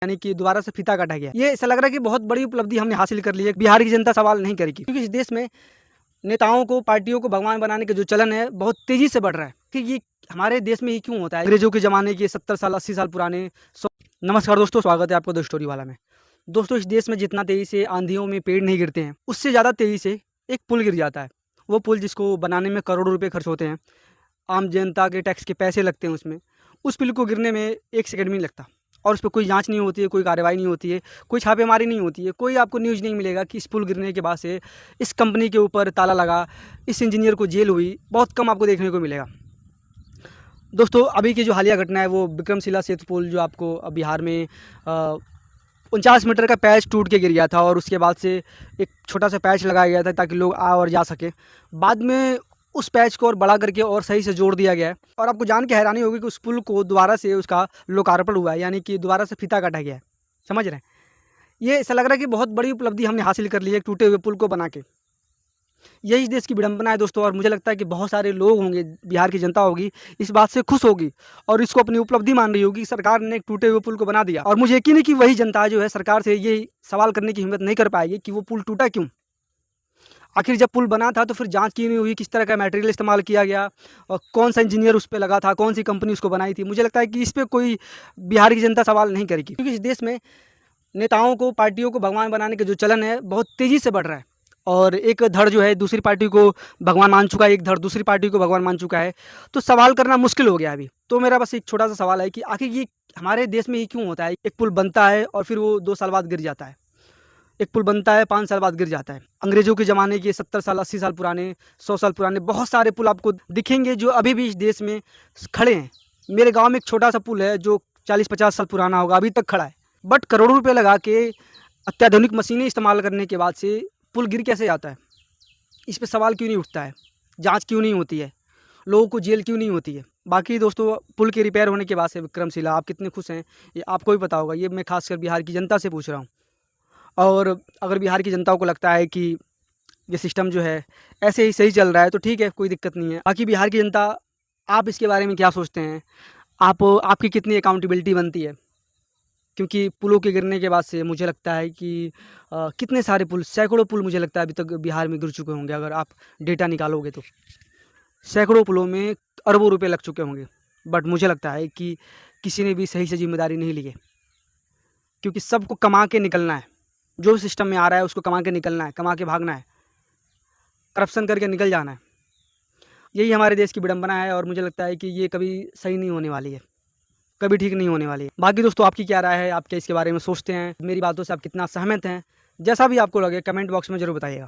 यानी कि दोबारा से फीता काटा गया। ये ऐसा लग रहा है कि बहुत बड़ी उपलब्धि हमने हासिल कर ली है। बिहार की जनता सवाल नहीं करेगी, क्योंकि इस देश में नेताओं को, पार्टियों को भगवान बनाने का जो चलन है बहुत तेजी से बढ़ रहा है। कि ये हमारे देश में ही क्यों होता है? अंग्रेजों के ज़माने के 70 साल 80 साल पुराने नमस्कार दोस्तों, स्वागत है आपको द स्टोरी वाला में। दोस्तों, इस देश में जितना तेज़ी से आंधियों में पेड़ नहीं गिरते हैं, उससे ज़्यादा तेज़ी से एक पुल गिर जाता है। वो पुल जिसको बनाने में करोड़ों रुपए खर्च होते हैं, आम जनता के टैक्स के पैसे लगते हैं उसमें, उस पुल को गिरने में 1 सेकंड भी नहीं लगता। और उस पे कोई जाँच नहीं होती है, कोई कार्रवाई नहीं होती है, कोई छापेमारी नहीं होती है, कोई आपको न्यूज़ नहीं मिलेगा कि इस पुल गिरने के बाद से इस कंपनी के ऊपर ताला लगा, इस इंजीनियर को जेल हुई। बहुत कम आपको देखने को मिलेगा। दोस्तों, अभी की जो हालिया घटना है वो विक्रमशिला सेतु पुल, जो आपको बिहार में 49 मीटर का पैच टूट के गिर गया था, और उसके बाद से एक छोटा सा पैच लगाया गया था ताकि लोग आ और जा सकें। बाद में उस पैच को और बड़ा करके और सही से जोड़ दिया गया है, और आपको जान के हैरानी होगी कि उस पुल को दोबारा से उसका लोकार्पण हुआ है, यानी कि दोबारा से फीता काटा गया है। समझ रहे हैं? ये ऐसा लग रहा है कि बहुत बड़ी उपलब्धि हमने हासिल कर ली है टूटे हुए पुल को बना के। यही इस देश की विडंबना है दोस्तों, और मुझे लगता है कि बहुत सारे लोग होंगे, बिहार की जनता होगी, इस बात से खुश होगी और इसको अपनी उपलब्धि मान रही होगी कि सरकार ने एक टूटे हुए पुल को बना दिया। और मुझे यकीन है कि वही जनता जो है सरकार से ये सवाल करने की हिम्मत नहीं कर पाएगी कि वो पुल टूटा क्यों? आखिर जब पुल बना था तो फिर जाँच क्यों नहीं हुई? किस तरह का मटेरियल इस्तेमाल किया गया और कौन-सा इंजीनियर उस पे लगा था? कौन-सी कंपनी उसको बनाई थी? मुझे लगता है कि इस पे कोई बिहार की जनता सवाल नहीं करेगी, क्योंकि इस देश में नेताओं को, पार्टियों को भगवान बनाने का जो चलन है बहुत तेज़ी से बढ़ रहा है। और एक धड़ जो है दूसरी पार्टी को भगवान मान चुका है, एक धड़ दूसरी पार्टी को भगवान मान चुका है। तो सवाल करना मुश्किल हो गया है अभी। तो मेरा बस एक छोटा-सा सवाल है कि आखिर ये हमारे देश में ही क्यों होता है? एक पुल बनता है और फिर वो 2 साल बाद गिर जाता है। एक पुल बनता है, 5 साल बाद गिर जाता है। अंग्रेज़ों के ज़माने के 70 साल 80 साल पुराने, 100 साल पुराने बहुत सारे पुल आपको दिखेंगे जो अभी भी इस देश में खड़े हैं। मेरे गाँव में एक छोटा-सा पुल है जो 40-50 साल पुराना होगा, अभी तक खड़ा है। बट करोड़ों रुपए लगा के अत्याधुनिक मशीनें इस्तेमाल करने के बाद से पुल गिर कैसे जाता है? इस पे सवाल क्यों नहीं उठता है? जाँच क्यों नहीं होती है? लोगों को जेल क्यों नहीं होती है? बाकी दोस्तों, पुल के रिपेयर होने के बाद से विक्रमशिला आप कितने खुश हैं, ये आपको भी पता होगा। ये मैं खासकर बिहार की जनता से पूछ रहा हूँ। और अगर बिहार की जनता को लगता है कि ये सिस्टम जो है ऐसे ही सही चल रहा है तो ठीक है, कोई दिक्कत नहीं है। बाकी बिहार की जनता, आप इसके बारे में क्या सोचते हैं? आपकी कितनी अकाउंटेबिलिटी बनती है? क्योंकि पुलों के गिरने के बाद से मुझे लगता है कि कितने सारे पुल, सैकड़ों पुल मुझे लगता है अभी तक बिहार में गिर चुके होंगे, अगर आप डेटा निकालोगे तो। सैकड़ों पुलों में अरबों रुपए लग चुके होंगे। बट मुझे लगता है कि किसी ने भी सही से ज़िम्मेदारी नहीं ली है, क्योंकि सबको कमा के निकलना है। जो सिस्टम में आ रहा है उसको कमा के निकलना है, कमा के भागना है, करप्शन करके निकल जाना है। यही हमारे देश की विडंबना है, और मुझे लगता है कि ये कभी सही नहीं होने वाली है, कभी ठीक नहीं होने वाली है। बाकी दोस्तों, आपकी क्या राय है? आप क्या इसके बारे में सोचते हैं? मेरी बातों से आप कितना सहमत हैं? जैसा भी आपको लगे कमेंट बॉक्स में ज़रूर बताइएगा।